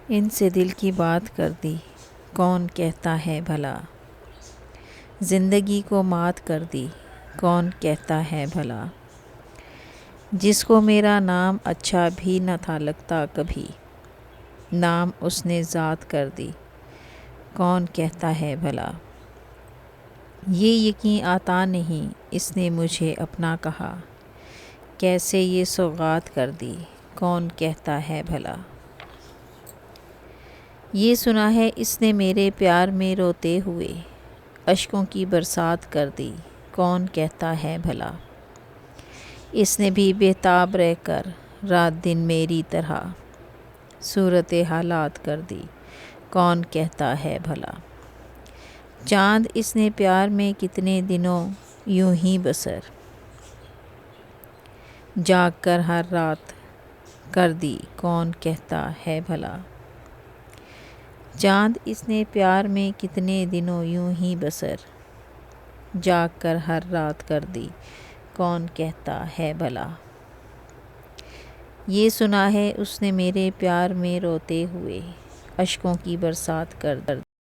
ان سے دل کی بات کر دی، کون کہتا ہے بھلا؟ زندگی کو مات کر دی، کون کہتا ہے بھلا؟ جس کو میرا نام اچھا بھی نہ تھا لگتا کبھی، نام اس نے ذات کر دی، کون کہتا ہے بھلا؟ یہ یقین آتا نہیں اس نے مجھے اپنا کہا، کیسے یہ سوغات کر دی، کون کہتا ہے بھلا؟ یہ سنا ہے اس نے میرے پیار میں روتے ہوئے، اشکوں کی برسات کر دی، کون کہتا ہے بھلا؟ اس نے بھی بےتاب رہ کر رات دن میری طرح صورت حالات کر دی، کون کہتا ہے بھلا؟ چاند اس نے پیار میں کتنے دنوں یوں ہی بسر، جاگ کر ہر رات کر دی، کون کہتا ہے بھلا؟ چاند اس نے پیار میں کتنے دنوں یوں ہی بسر، جاگ کر ہر رات کر دی، کون کہتا ہے بھلا؟ یہ سنا ہے اس نے میرے پیار میں روتے ہوئے، اشکوں کی برسات کر دی۔